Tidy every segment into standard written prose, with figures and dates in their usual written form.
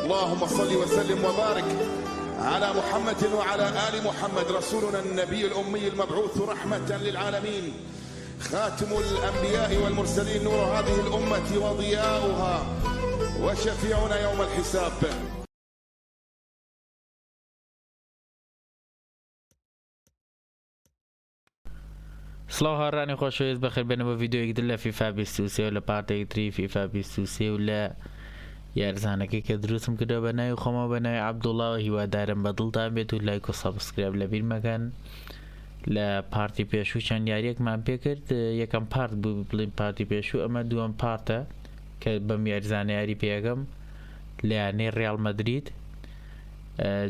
اللهم صل وسلم وبارك على محمد وعلى آل محمد، رسولنا النبي الأمي المبعوث رحمة للعالمين، خاتم الأنبياء والمرسلين، نور هذه الأمة وضياؤها، وشفيعنا يوم الحساب. سڵاو هاڕانی خۆشەویست بەخێر بێنەوە ڤیددیۆیەک لە فیفا 23 و لە پارتێک تری فیفا 23 و لە یارزانەکەی کە دروستم کردەوە بە ناوی خۆمە بە ناوی عەبدوڵڵا و هیوادارم بەدڵتان بێت و لایک و سەبسکرایب لەبیر مەکەن. لە پارتی پێشوو چەند یاریەکمان پێکرد، یەکەم پارت بوو بڵین پارتی پێشوو، ئەمە دووەم پارتە کە بەم یاریزانە یاری پێەکەم لەیانەی ڕیال مەدرید.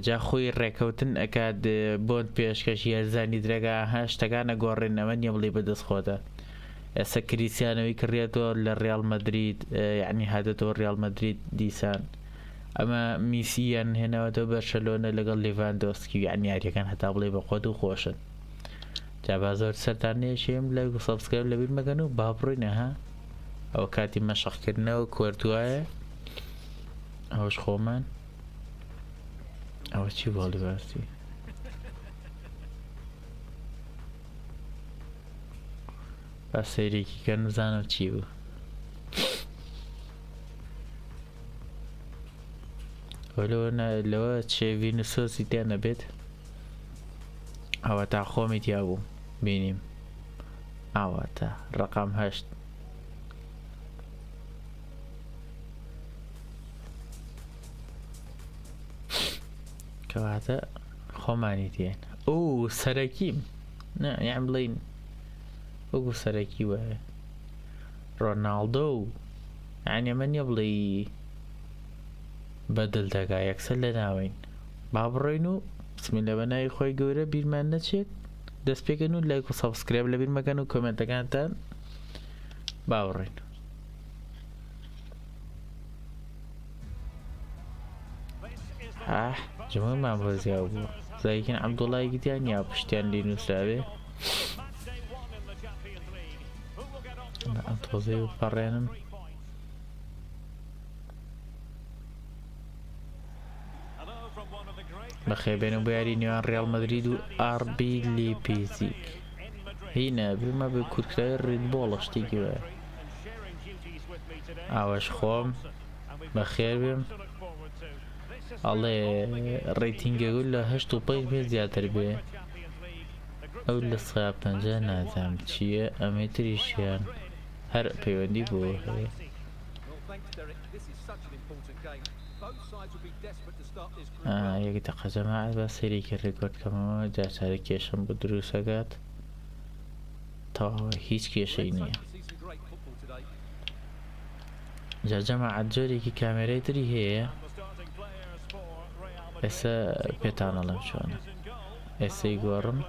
جا خۆی ڕێکەوتن ئەکات بۆن پێشکەشی یارزانی درێگا هەشتەکانە گۆڕێن، ئەمە نییە بڵێ بەدەست خۆتە. ئێستا کریسیانەوەی کڕێتەوە لە ڕیال مەدرید، یعنی هادێتەوە ڕیال مەدرید دیسان. ئەمە میسییان هێناوەتەوە بەرشەلۆنە لەگەڵ لیڤاندۆسکی، یعنی یاریەکان هەتا بڵێ بە خۆت و خۆشن. جا با زۆر سەرتان نێشێم لایک و سەبسکرایب لەبیر مەکەن و با بڕۆینە ها. ئەوە کاتی مەشقکردنەوە کوەرتوایە، ئەوەش خۆمان. ئەوە چی باڵی باسی؟ با سەیرێکی کە نزانم چی بوو. لەوە چێڤی نسۆسی تێ نەبێت، ئەوە تا خۆمی تیا بوو بینیم. ئەوە تا ڕقام 8 کەواتە خۆمانی تێن. ئەو سەرەکیم یان بڵین وەکو سەرەکی وایە ڕۆناڵدۆ و یان ئەمە نییە بڵێ بەدڵ دەگا یەکسەر لە ناوین. با بڕۆین و بسمیلە بە ناوی خۆی گەورە، بیرمان نەچێت، دەست پێکەن و لایک و سەبسکرایب لەبیر مەکەن و کۆمنتەکانتان با بڕۆین. جمعمان بۆ زیاو بوو، زایکن عەبدوڵڵای گوتیان یا پشتیان لێ نووسراوێ. ئەم تۆزەی و پەڕێنم. بەخێبێنە بۆ یاری نێوان ڕیال مەدرید و ئاربی لیپزیگ. هینە بمە بە کورتکرای ڕیدبۆڵە شتێکی وایە. ئاوەش خۆم بەخێر بێم. ئەڵێ ڕێتینگەگول لە 8.5 بێ زیاتر بێ، ئەو لە 50 نازانم چییە، ئەمەی تریشیان هەر پەیوەندی بۆ هەیە. یەک دەقە جەماعەت بە سەیرێکی ڕێکۆردکەمەوە، جا چارە کێشەم بۆ دروستەکات، تەواوە هیچ کێشەی نییە. جا جەماعەت جۆرێکی کامێرەی تری هەیە، ئێستا پێتانەڵم چۆنە. ئێستای گۆڕم.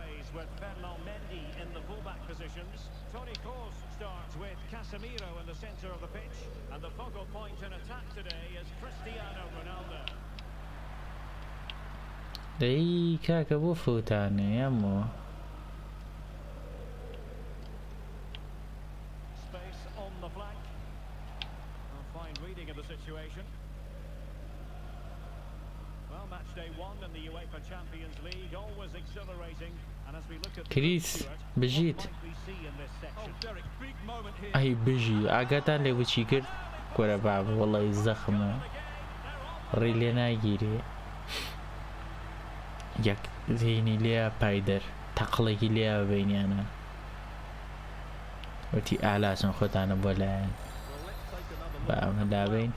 دەی کاکە بۆ فوتانێ یامەوە کریس بژیت. ئەی بژی ئاگاتان لێ بچی کرد گۆرە بابە، وەڵی زەخمە ڕێ لێ ناگیرێ. یەک زینی لێ پایدەر تەقڵێکی لێ بینیانە وتی ئالاسن خۆتانە بۆ لایەن بە ئەمە دابین.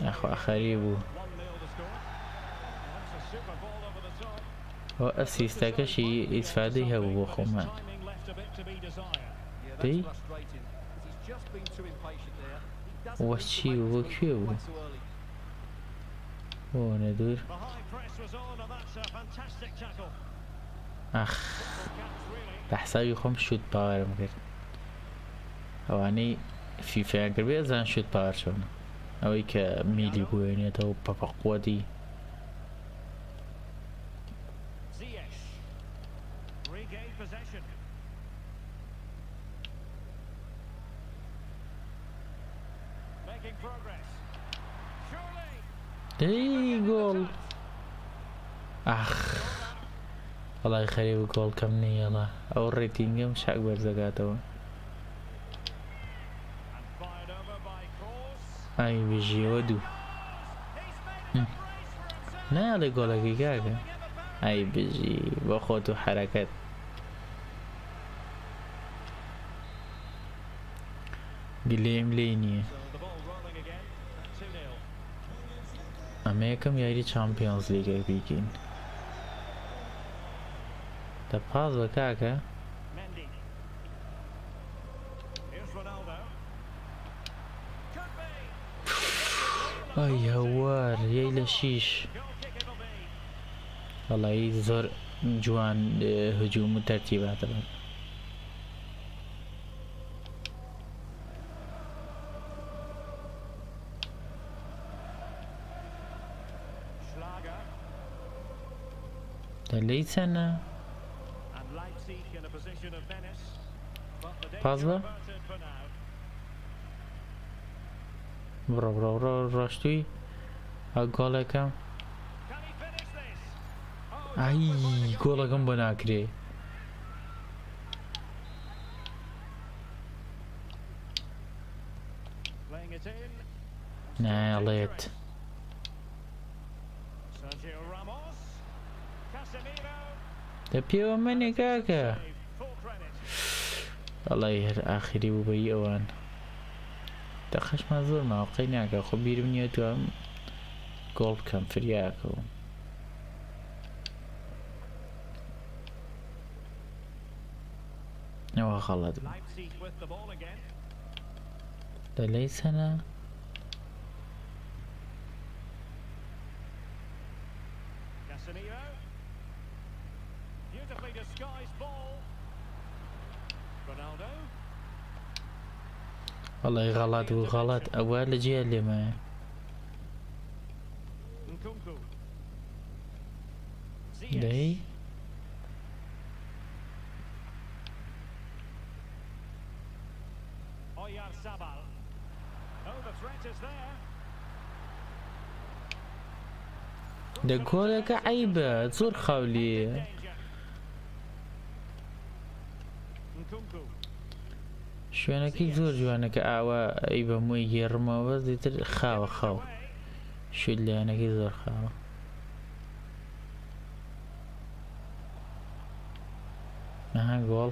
ئەخوا خەری بوو. ئەو ئەسیستەکەشی ئیسفادەی هەبوو بۆ خۆمان. دەی وە چی بوو بۆ کوێ بوو؟ بۆ نەدور. ئەخ بە حسابی خۆم شوت پاوەرم کرد. ئەوانەی فیفایان کرد بێ ئەزان شوت پاوەر چۆنە، ئەوەی کە میلی بوێنێتەوە پەپەقوەتی. اي جول اخ الله يخرب جول كمني يلا او الريتنج مش اكبر زكاته اي بيجي ودو نه جول كيكاكا اي بيجي باخوته حركات قليم ليني اما يكم ياري چامپيونز ليگ بيكين تا باز بكاكا اي هوار يا لشيش والله يزور جوان هجوم وترتيبات الان ليس انا فاضلة برو راشتوي اقول كم اي جول كم بناكري نا ليت تبيو مني كاكا الله يهر اخري وبي اوان دخش ما زور ما وقيناك خبير من يتوام جول كم فرياكو نوا خلط ده ليس انا والله غلط وغلط اول جي اللي ما داي ده جولك عيبة زور خاولي شوێنەکەی زۆر جوانەکە ئاوا ئەی بە مووی گێڕمەوە بەس دیتر خاوە خاو شوێت لایەنەکەی زۆر خاوە نەها گۆڵ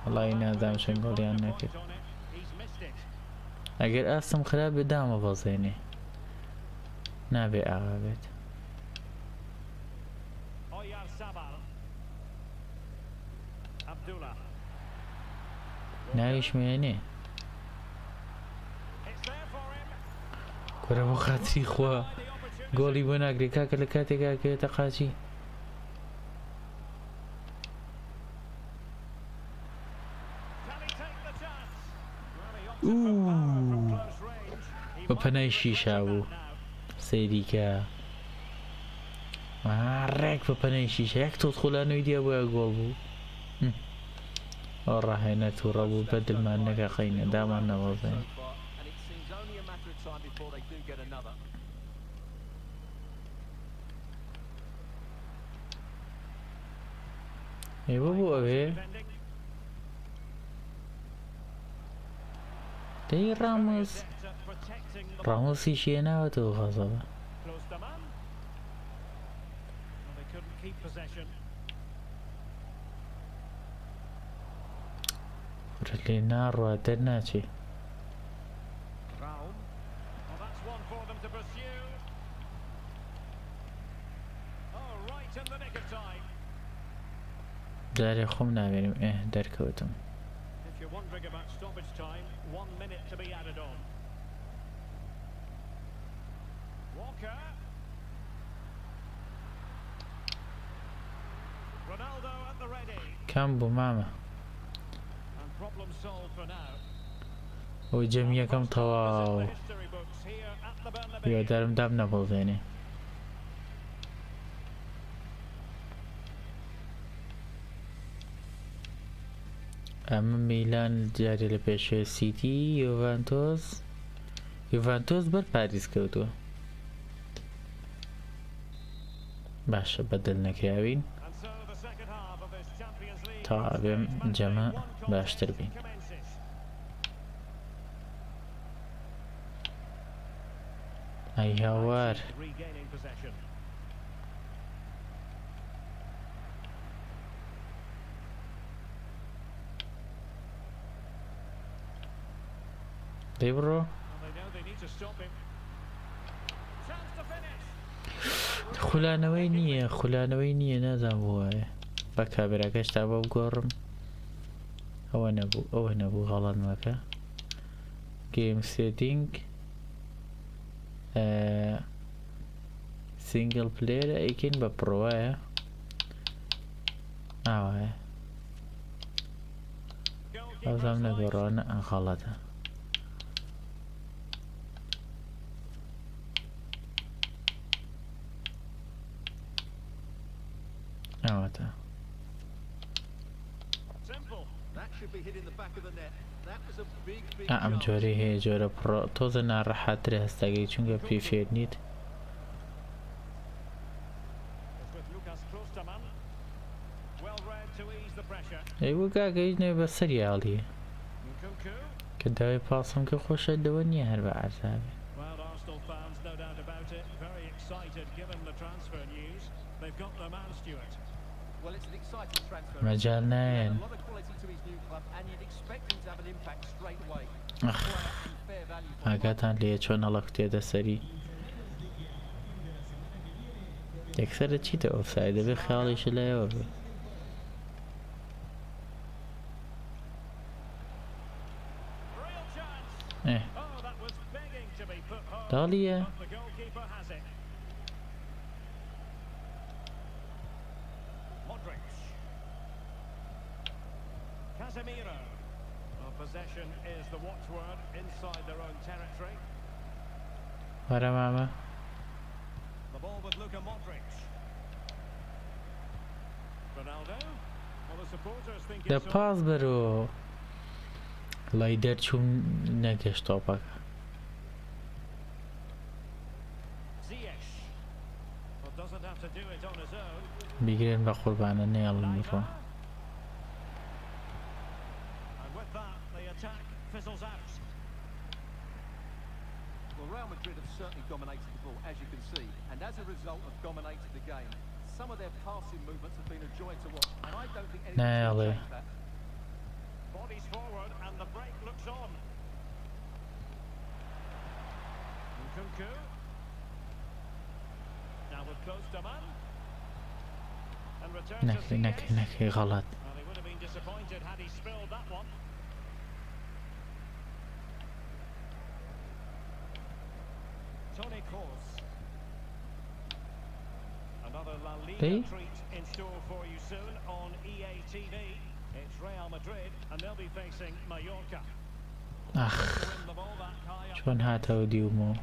وەڵی نازانم چەند گۆڵیان نەکرد ئەگەر ئاستم خراپ بێ دامە بەزێنێ نابێ ئاوا بێت ناویشمێنێ گۆرە بۆ خاتری خوا گۆڵی بۆ ناگرێت کاکە لە کاتێکا کەوێتە قاچی بە پەنای شیشا بوو سەیریکە ڕێک بە پەنای شیشە یەک تۆت خۆلانەوەی دیە بۆیە گۆڵ بوو ڕاهێنە تووڕە بوو بەدلمان نەکە قەینە دامان نەوەزێن ئێوە بوو ئەوێ دەی ڕامۆسی شێناوەتەوە غەزەبە لێ ناڕوا دەرناچێ جارێ خۆم ناوێنم دەرکەوتم کام بوو مامە ئەوی جەمیەکەم تەواو هیوادارم دام نەبڵدێنێ ئەمە میلان جارێ لە پێشوێ سیتی یوڤانتۆس یوڤانتۆس بەر پاریس کەوتووە باشە بەدڵ نەکراوین تا ئەبێم جەمە باشتر بین ئەی هاوار دەی بڕۆ خولانەوەی نییە نازان بۆ وایە بە کابراکەش تا بە بگۆڕم ئەوە نەبوو غەڵەت مەکە گیم سێتینگ سینگل پلێرە ئەیکەین بە پڕۆایە ئاوایە ئەوزام نەگۆڕانە غەڵەتە ئەوەتە ئەم جۆرەی هەیە جۆرە پڕۆ تۆزە ناڕەحاترە هەستاگەی چونکە پێی فێر نیت ئەیوە گاگەی نێ بە سەریاڵیە کە داوای پاسم کە خۆشە لەوە نییە هەر بە ئازابێ مەجال نایەن ئاگاتان لێ چۆن هەڵەکتێتە سەری یەکسەرە چیتە ئۆفساید دەبێ خیاڵیشە لایەوە بێ داڵیە Casemiro. Well, possession is the watchword inside their own territory. وەرە مامە The ball with Luka Modric. Ronaldo. Well, the supporters think دە it's پاس بەرەوە لای دەرچووم نەگەشت تۆپەکە Ziyech. Well, doesn't have to do it on his own. بیگرێن بە قوربانە نێڵم میڕۆ And with that, the attack fizzles out. Well, Real Madrid have certainly dominated the ball, as you can see, and as a result have dominated the game. Some of their passing movements have been a joy to watch, and I don't think anything's going to change that. Bodies forward, and the break looks on. Nkunku. Now with close to man. And returns to نەکەی غەڵەت Well, he would have been disappointed had he spilled that one. Toni Kroos. Another La Liga Hey. treat in store for you soon on EA TV. It's Real Madrid, and they'll be facing Mallorca. ئەخ Win the ball back high up. چۆن هاتەوە دیومەوە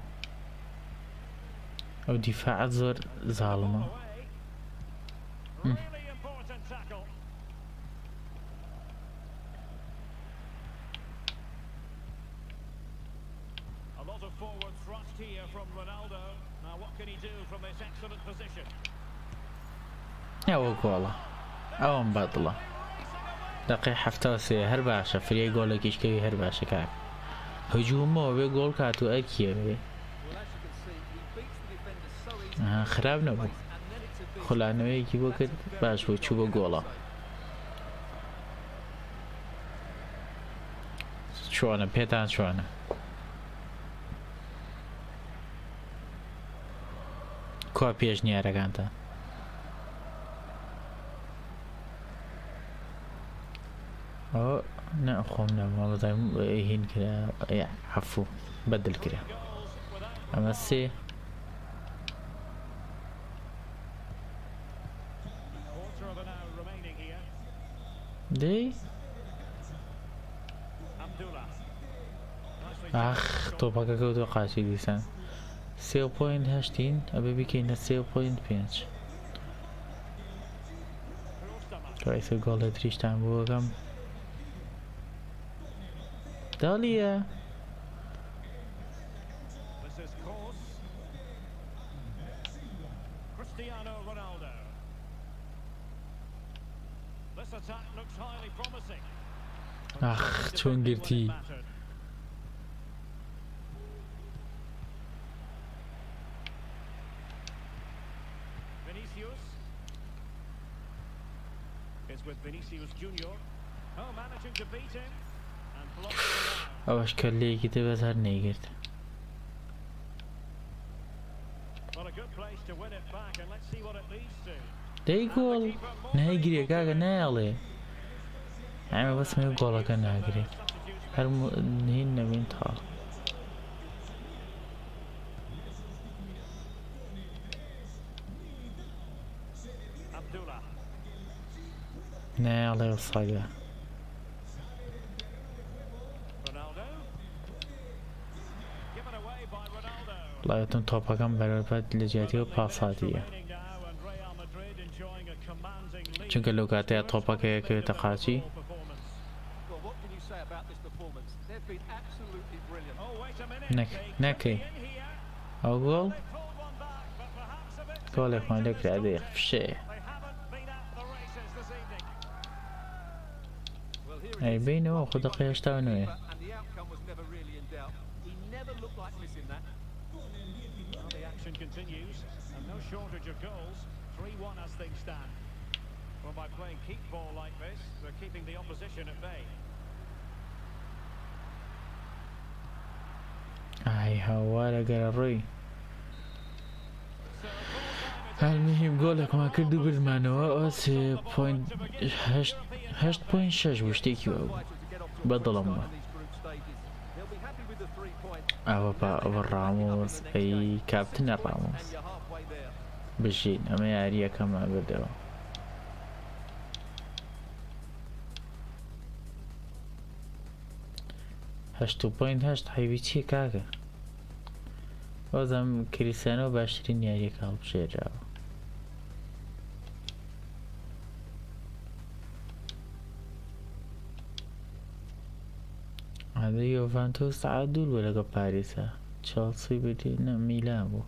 ئەو دیفاعەت زۆر زاڵمە Away. Really important tackle. A lot of forward thrust here from Ronaldo. Now what can he do from this excellent position? ئەوە گۆڵە ئەوم بەدڵە دەقی هەفتە سێ هەر باشە فرێ گۆڵێکیشکەوی هەر باشە کار هجوومەوە بێ گۆڵ کات و ئەرکیەوێ Well, as you can see, he beats the defender so easily, خراپ نەبوو and then it's a big خولانەوەیەکی بۆ کرد باش بۆ چوو بە گۆڵە چۆنە پێتان چۆنە کوا پێشنیارەکانتان ئەوە نە خۆم نەمەڵەدایم هین کرا هەفوو بەدل کرا Goals without ئەمە سێ quarter of an hour remaining here. دەی Abdullah. Nicely ئاخ taken. تۆپەکە کەوتوە قاچی دیسان 3.8 ئەبێ بکەینە 3.5 کایسە گۆڵە تریشتان بۆەکەم داڵیە Cristiano Ronaldo. This attack looks highly promising. آخ چون گرتی. Vinicius. It's with Vinicius Junior. Oh, managing to beat him and blocks it out. ئەوەش کەلەیەکی تێ بەس هەر نەیگرت. Well, a good place to win it back, and let's see what it leads to. دەی گۆڵ نایگرێ کاکە نایەڵێ. ئەمە بەسمێ گۆڵەکە ناگرێت. هەر هین نەبین تاڵ. Abdullah. نایەڵێ ساگە. Ronaldo. Given away by Ronaldo. وڵایەتم تۆپەکەم بەرەبەت لە جیاتیەوە پاساتیە. Remaining now, and Real Madrid enjoying a commanding lead. چونکە لەو کاتەیە تۆپەکە یەکەوێتە قاچی. Performance. Well, what can you say about this performance? They've been absolutely brilliant. Oh, wait a minute. Nick, They could Nicky. be in here. ئەو گۆڵ They pulled one back, but perhaps a bit too گۆڵێکمان late لێ to کرا stop دەیە it. فشێ. They haven't been at the races this evening. Well, here ئەی it is. بینەوە خۆ دەقەی هەشتا و نوێ. And the outcome was never really in doubt. He never looked like missing that. Well, the action continues, and no shortage of goals. 3-1 as things stand. Well, by playing keep ball like this, they're keeping the opposition at bay. ئای هاوارە گەرە ڕووی. So, full time هەرمهم گۆڵێکمان کرد و بردمانەوە ئەوە 8.6 بوو شتێکی وە بوو. بەدڵم بوو. They'll be happy with the 3 points. ئەوە ڕامۆس ئەی کاپتنە ڕامۆس. And you're halfway there. بژین ئەمە یاریەکەمە بردەوە. هەشت و پۆینت هەشت حیوی چیە کاکە؟ بازم کریستیانۆ باشترین یاریەکە هەڵبژێراوە. هذا يوفنتوس تعادل ولا باريسا تشيلسي بدينا ميلان بو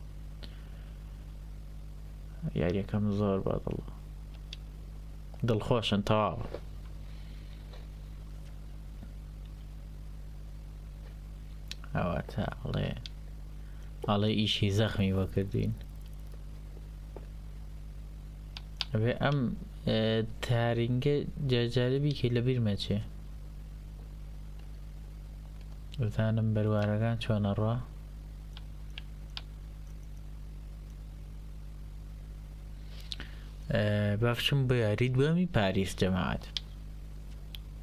يعني كم زور بعد الله دڵخۆشن تەواوە. ئەواتە ئەڵێ ئیشی زەخمی وەکردین. ئەبێ ئەم تارینگە جارجاربی کە لە بیرمەچێ بزانم بەروارەکان چۆنە ڕوا. باشم بە یاری دووەمی پاریس جەماعەت.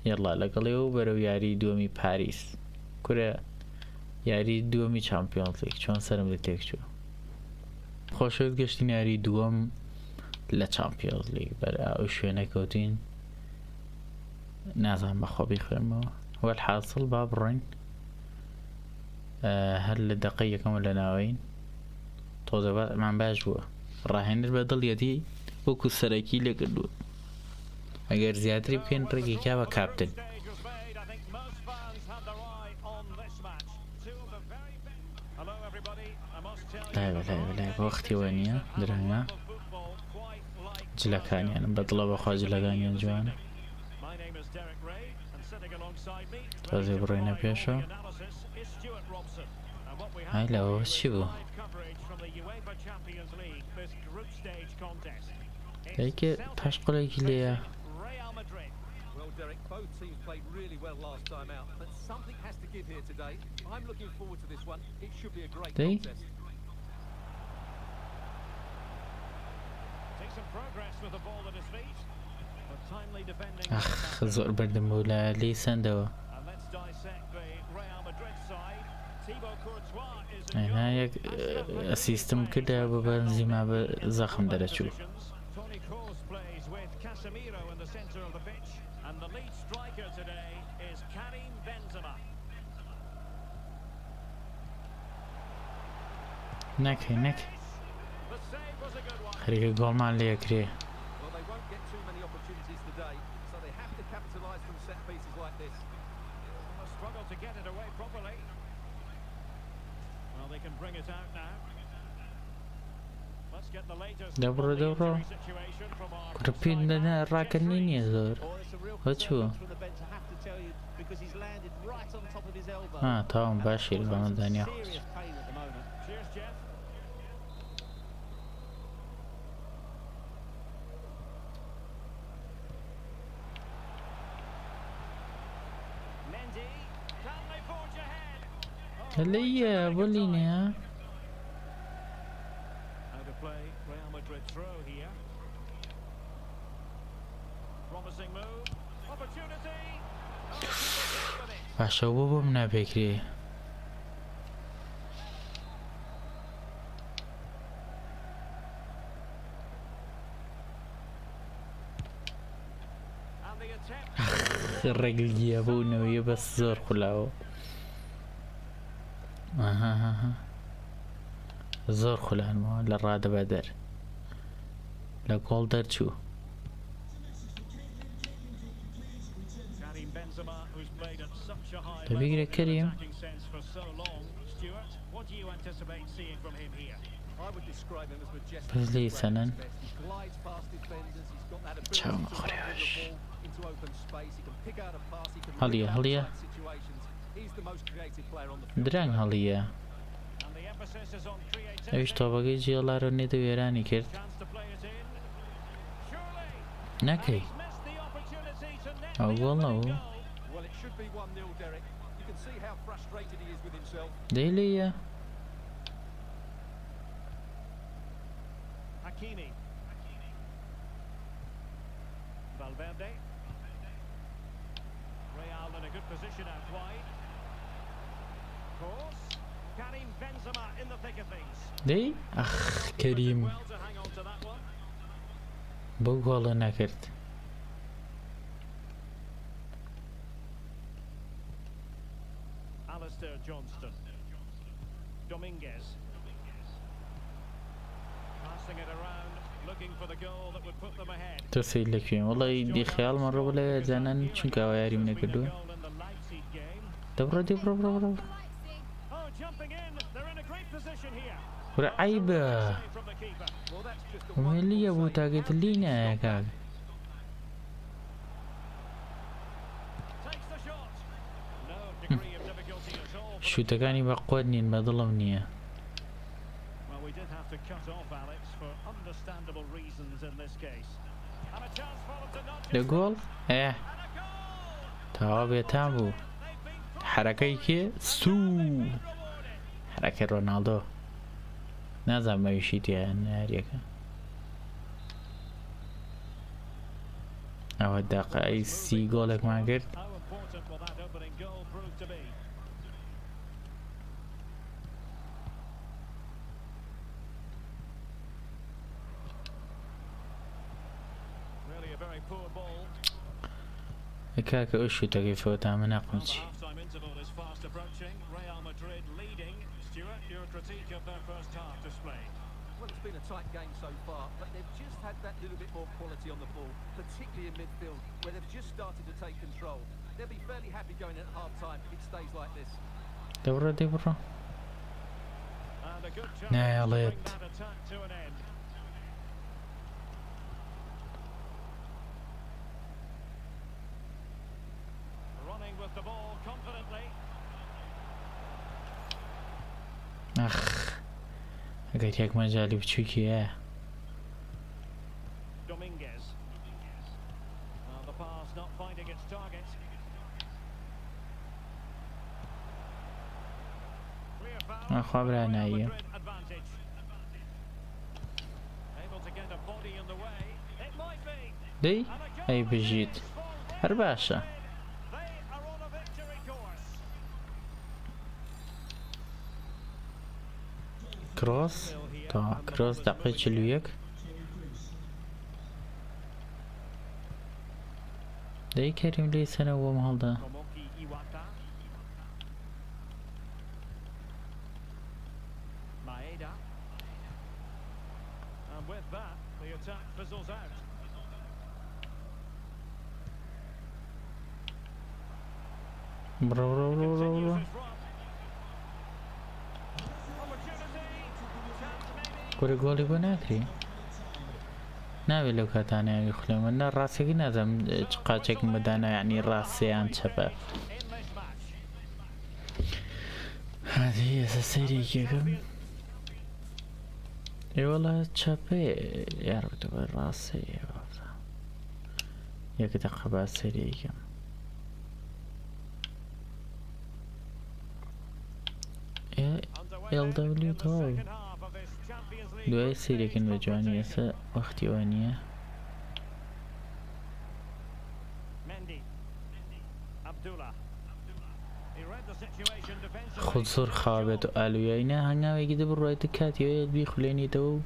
یەڵا لەگەڵێەوە بەرەو یاری دووەمی پاریس کورە یاری دووەمی چامپیۆنز لیگ چۆن سەرم لە تێکچووە. خۆشەویست گەشتین یاری دووەم لە چامپیۆنز لیگ بەرە ئەو شوێنە کەوتین نازانم بەخۆ بیخوێنمەوە. وەلحاصڵ با بڕۆین هەر لە دەقەی یەکەمە لە ناوەین تۆزە ئەمان باش بووە ڕاهێنر بە دڵیەتی وەکو سەرەکی لێ کردووە. ئەگەر زیاتری بکەین ڕێگی کا بە کاپتن. لای بە وەختیەوە نییە درەنگە جلەکانیانم بە دڵە بەخوا جلەکانیان جوانە. تازێ بڕۆینە پێشەوە. هاي لەوە چی بوو؟ دایکە پاشقۆڵێکی لێیە. Well, Derek, both teams played really well last time out, but something has to give here today. I'm looking forward to this one. It should be a great They? contest. Takes some progress with the ball at his feet, but timely defending. ئەخ زۆر بەردەم بوو لە لی سندەوە. And let's dissect the Real Madrid side. Thibaut Courtois is in ئەنا goal. یەک ئەسیستم کردە بە بەنزیما بە زەخم دەرەچوو. Toni Kroos plays with Casemiro in the centre of the pitch, and the lead striker today is Karim Benzema. نەکەی نەک The save was a good one. خەریکە گۆڵمان لێ کرێ. Well, they won't get too many opportunities today, so they have to capitalise from set pieces like this. Will struggle to get it away properly. Well, they can bring it out now. Let's get the latest دبرو on the دبرو injury situation from our كربين لنا راكني نيزور Oh, it's a real وشو performance from the bench, I have to tell you, because he's landed right on top of his elbow. تمام And باشي that's causing البعض some دانيا serious pain at the moment. Cheers, Jeff. Mendy, can they forge ahead? اللي بوليني ها Out of play, Real Madrid throw here. Promising move, opportunity. Oh, keeper with it. باشا بابا منا بكري And the attempt. الرجل جابونا ويا بس زور خلاو زور خلان ما للرادة بدر لقول درتشو Karim Benzema, who's played at such a high طيب level يقرأ in كريم. attacking sense for so long. Stuart, what do you anticipate seeing from him here? I would describe him as majestic. بس لي سنن He glides past defenders. He's got that ability Ciao, to run with Jorge. the ball into open space. He can pick out a pass. He can هليا read هليا outside situations. He's the most creative player on the field. دران هليا And the emphasis is on creativity. ايش طبقي جيلا روني دو يراني كرت Chance to play it in. Surely. نكي He's missed the opportunity to net Oh, the well, no. opening goal. Well, it should be 1-0, Derek. You can see how frustrated he is with himself. ديليا Hakimi. Valverde. Real in a good position out wide. Cross. Karim Benzema in the thick of things. دي اخ كريم Well to hang on to that one. بقول نكرت Alistair Johnston. Dominguez. Passing it around, looking for the goal that would put them ahead. ترسل لك فيهم والله دي خيال مرة ولا زنان شنك وياري من Between the كدو goal and the Leipzig game. دبرو دبرو برو Oh, jumping in. They're in a great position here. ورا عيبة Save from the keeper. Well, that's just a وملي wonderful ابو save. تاقيت اللينا يا كاك Takes the shot. No degree of difficulty at all. for شو the تكاني بقودني ما ظلمني Well, we did have to cut off Alex for understandable reasons in this case. And a chance for them to not ده just جول ايه and a goal. تواب يتابو They've been put حركة كي سو rewarded. حركة رونالدو نازم ما يشيت يا ناريك او الدقة اي سي جولك ما قلت How important will that opening goal prove to be? Really a very poor ball. كاك اشو تاقي فوتا من Well, the اقمتش half-time interval is fast approaching. Real Madrid leading. Stuart, your critique of their first half display. Well, it's been a tight game so far, but they've just had that little bit more quality on the ball, particularly in midfield, where they've just started to take control. They'll be fairly happy going at half-time if it stays like this. دبرو دبرو And a good chance Nail to bring it. that attack to an end. Running with the ball confidently. اخ قلت ياك مجالي بتشوكي يا Dominguez. Well, the pass not finding its target. Clear foul. أخو Real نايم. Madrid advantage. Able to get a body in the way. It might be. دي And a goal اي it بجيت is for Real هرباشا Madrid. They are on a victory course. كروس تا كروس دقيقة شلويك دي كريم لي سنة ومهالدا Tomoki Iwata. Maeda. And with that, the attack fizzles out. برو برو برو برو Continues برو his run. Opportunity. Chance maybe. کوری گۆڵی بۆ ناکری ناوێت لەو کاتانەیە خوێ من ڕاستێکی نازانم چ قاچێکم بەدانا یعنی ڕاستیان چەپە هادی ئێستا سەیرێکیەکەم ئێوەڵە چەپێ یاربتە بە ڕاستی یەکە دەقە با سەیرێکەم LW تەواو دوای سیرێکن بە جوانی ئێستا وەختی ئەوە نییە خود زۆر خاوە بێت و ئالویایینە هەنگاوێکی دەبڕایەتە کاتیەوە بی خولێنیتەوە و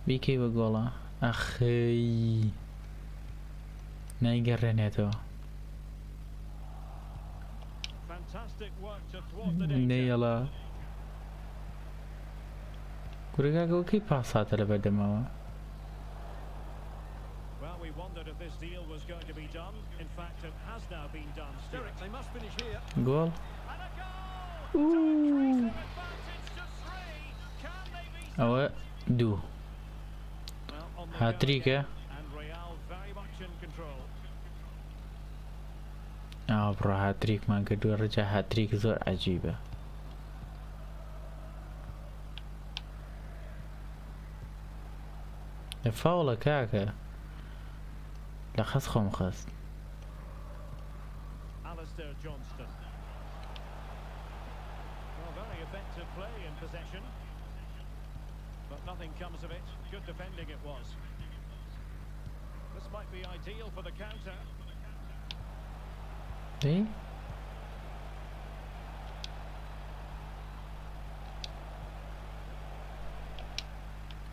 بیکەی بە گۆڵە ئەخەی نایگەڕێنێتەوە نەیەڵە گورگاگەوەکەی پاساتە لە بەردەمەوە Well, we wondered if this deal was going to be done. In fact, it has now been done. Stuart. They must finish here. گۆڵ And a goal! Increase of advantage to 3. Can they be ئەوە دوو well on the هاتریکە and Real very much in control. ئاوا بڕە هاتریکمان کردووە ڕجا هاتریک زۆر عەجیبە لە فاوڵە کاکە لە خەس خۆم خەست Alistair Johnston. Well, very effective play in possession. But nothing comes of it. Good defending it was. This might be ideal for the counter. دەی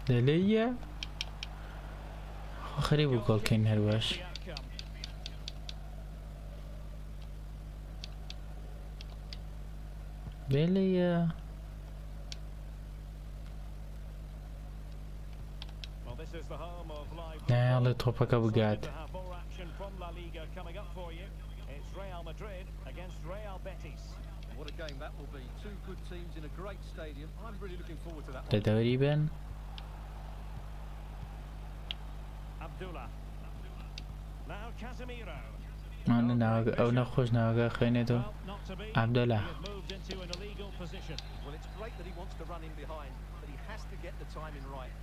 دەلەیە خەریب بوو گۆڵکەین هەروەش The outcome. دەلەیە Well, this is the home of live نایاڵێ تۆپەکە بگات to have more action from La Liga coming up for you. It's Real Madrid against Real Betis. What a game that will be. Two good teams in a great stadium. I'm really looking forward to that لە one. دەوری بن Abdullah. Now Casemiro. ئەو نەخۆش ناوەکە خوێنێتەوە Well, not to be. Abdullah. He has moved into an illegal position. Well, it's great that he wants to run in behind, but he has to get the timing right.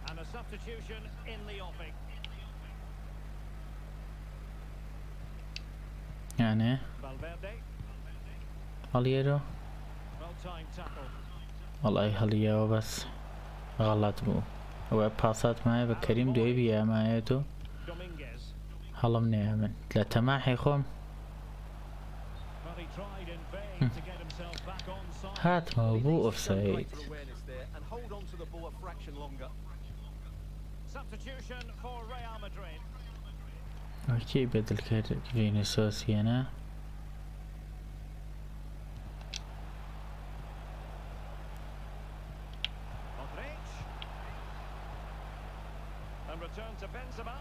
And a substitution in the offing. یانێ Valverde. هەڵیێرۆ Well-timed tackle. وەڵای هەڵیەوە بەس غەڵەت بوو ئەوە پاسات مایە بە کەریم دوێ بیامایەت و Dominguez. هەڵم نەیە من لە تەماحی خۆم Well, he tried in vain to get himself back on side. هاتمەوە He بوو needs to show ئۆفساید greater awareness there and hold on to the ball a fraction longer. Substitution for Real Madrid. ئۆکەی بەدڵکرد ڤینیسیۆسیانە Modric. And return to Benzema.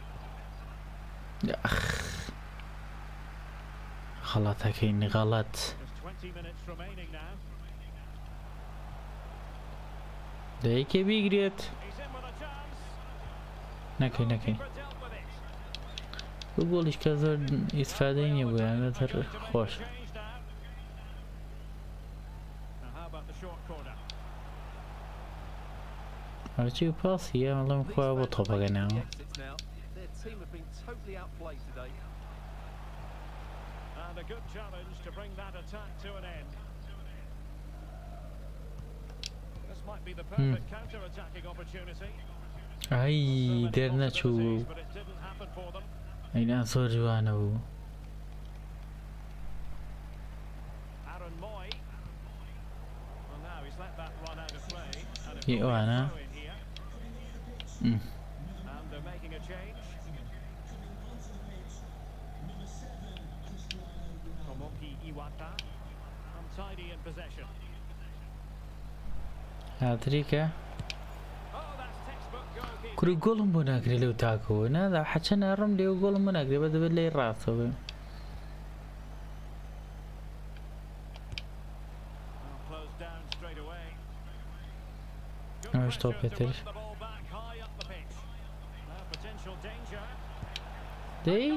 غەڵەتەکەین غەڵەت Just 20 minutes remaining now. دەیەکێ بیگرێت He's in with a chance. نەکەی نەکەی Keeper dealt with it. بۆ گۆڵیش کە زۆر ئیسفادەی نییە بوو یانەتر To make خۆش the change now. Now how about the short corner? هەرچی و پاسیە مەڵم These خوا بۆ fans are تۆپەکە making ناوە the exits now. Their team have been totally outplayed today. And a good challenge to bring that attack to an end. This might be the perfect counter-attacking opportunity. ئای So many دەرنەچوو possibilities, but it didn't happen for them. ئەینا زۆر جوانە بوو Aaron Moy. Well, now he's let that run out of play. And it Yeah, will be a Anna. throw in here. Mm. And they're making a change. Tomoki Iwata. Untidy in possession. هاتریکە Oh, that's textbook goalkeeping. کوری گۆڵم بۆ ناگرێت لەو تاکەوە نادا حەچە ناڕم لێو گۆڵم بۆ ناگرێت بە دەبێت لێی ڕاستەوە Well, closed down straight away. مش توب بيتر The ball back high up the pitch. Now potential danger. دي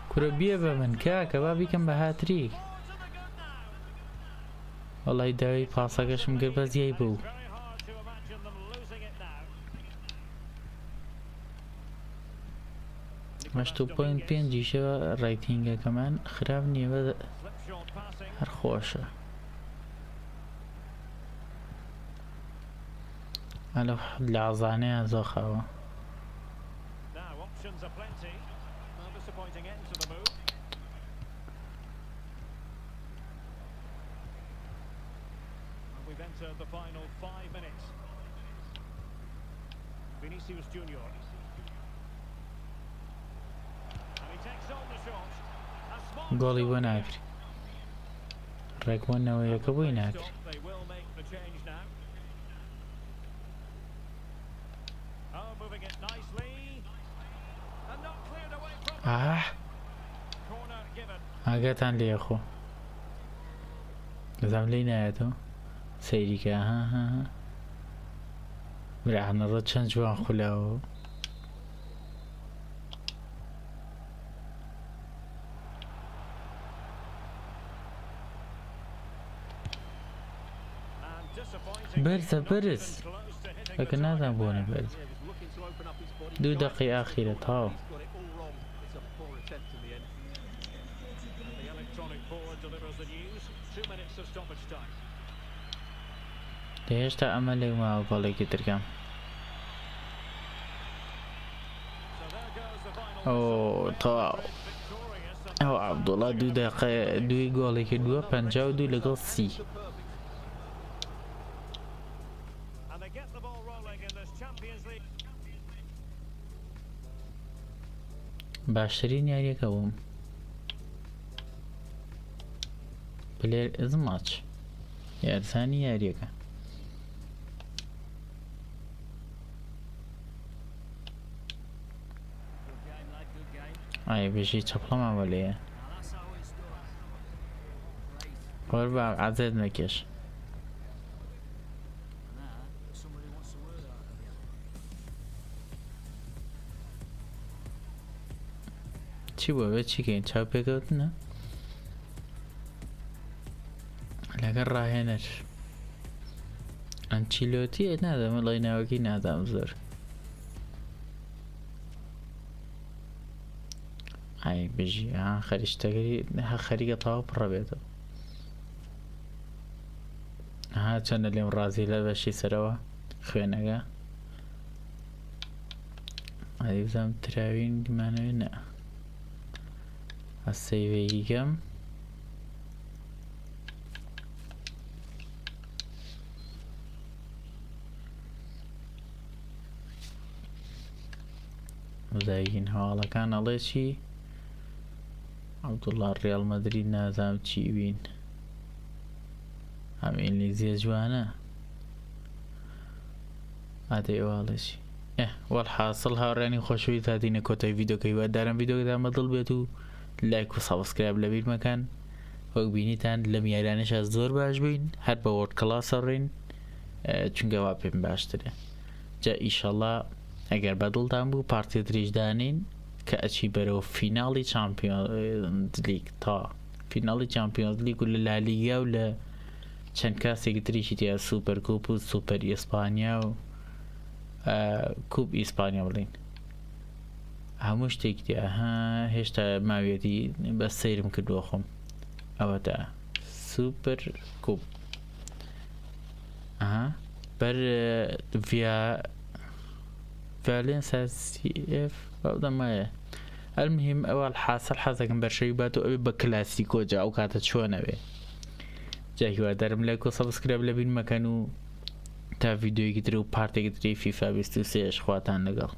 كرة بيه بمن كاكا بابي كم بهاتريك To the good now. والله داوي باساقشم قرب بس يبو Very hard to imagine them losing it now. مش 2.5 جيشة رايتينجا كمان خراب نية بس Slipshod passing. هر خوشة ألو لعظاني زوخاوة Now options are plenty. A disappointing end to the move. And we've entered the final 5 minutes. Vinicius Junior. And he takes on the shot. A smart قولي shot. وين أكري ركبنا وياك وين أكري They will make the change now. Oh, moving it nicely. And not cleared away from corner given. ئاگاتان لێ خۆ دەزانم لێی نایەتەوە سەیریکە ها براحەنەڕە چەند جوان خولاوە And disappointing. بەرزە بەرز ئەگە نازان بۆنە بەرز Yeah, was looking to open up his body. دوو دەقی ئاخیرە تاو He's got it all wrong. It's a poor attempt in the end. The electronic board delivers the news. 2 minutes of stoppage time. لە هێشتا ئەمە لێ ماوە گۆڵێکی ترکەم So there goes the final. ئەو تەواو Victorious. ئەو عەبدوڵڵا دوو دەقە دوی گۆڵێکی دووە 52 لەگەڵ 30 And they get the ball rolling in this Champions League. باشترین یاریەکە بووم پلێر ئز ماچ یارزانی یاریەکە ئایا بێژی چەپڵەماوە لێیە وەر بە عەزێت نەکێش چی بۆ بێت چیکەین چاو پێکەوتنە لەگەر ڕاهێنەر ئەنچیلۆتیە نادەمە لای ناوەکی نادام زۆر ئای بژی خەریشتەکەی خەریکە تاوا پڕە بێتەوە چەندە لێم ڕازی لە بەشی سەرەوە خوێنەکە ئەدی بزانم تراوین گمانەوێ نە ئەسەیڤەیگەم مزایگین هەواڵەکان ئەڵێ چی عەبدوڵڵا ڕیاڵ مەدرید نازام چی بین ئەم ئینگلیزیە جوانە ئادەی ئەوواڵێ چی وەڵحاسڵ هاوڕێنی خۆشەوی تاتینە کۆتای ڤیدۆکەی وەدارم ڤیدۆکەدا مەدڵ بێت و لایک و سابسکرایب لەبیر مەکەن وەک بینیتان لەم یارانەشە زۆر باش بووین هەر بە وۆرد کڵاسە ڕێین چونکە وا پێم باشترە جا ئیشەڵڵا ئەگەر بەدڵتان بوو پارتیە دریژدانین کە ئەچی بەرەوە فیناڵی چامپیۆنز لیگ تا فیناڵی چامپیۆنز لیگ و لە لالیگا و لە چەند کاسێکی تریشی تیا سوپەر کۆپ و سوپەر ئیسپانیا و کوب ئیسپانیا بڵین هەموو شتێکی تیا هێشتا ماوێتی بە سەیرم کردووە خۆم ئەوە تا سوپەر کۆپ بەر ڤالێنسا CF بەڵدەمایە المهم ئەوە حاصل حەزەکەم بەرشەوی بات و ئەوێ بە کلاسیکۆ جا ئەو کاتە چۆنەوێ جا هیوادارم لایک و سەبسکرایب لەبیر مەکەن و تا ڤیدۆیەکی تر و پارتێکی تری فیفا 23 خواتان لەگەڵ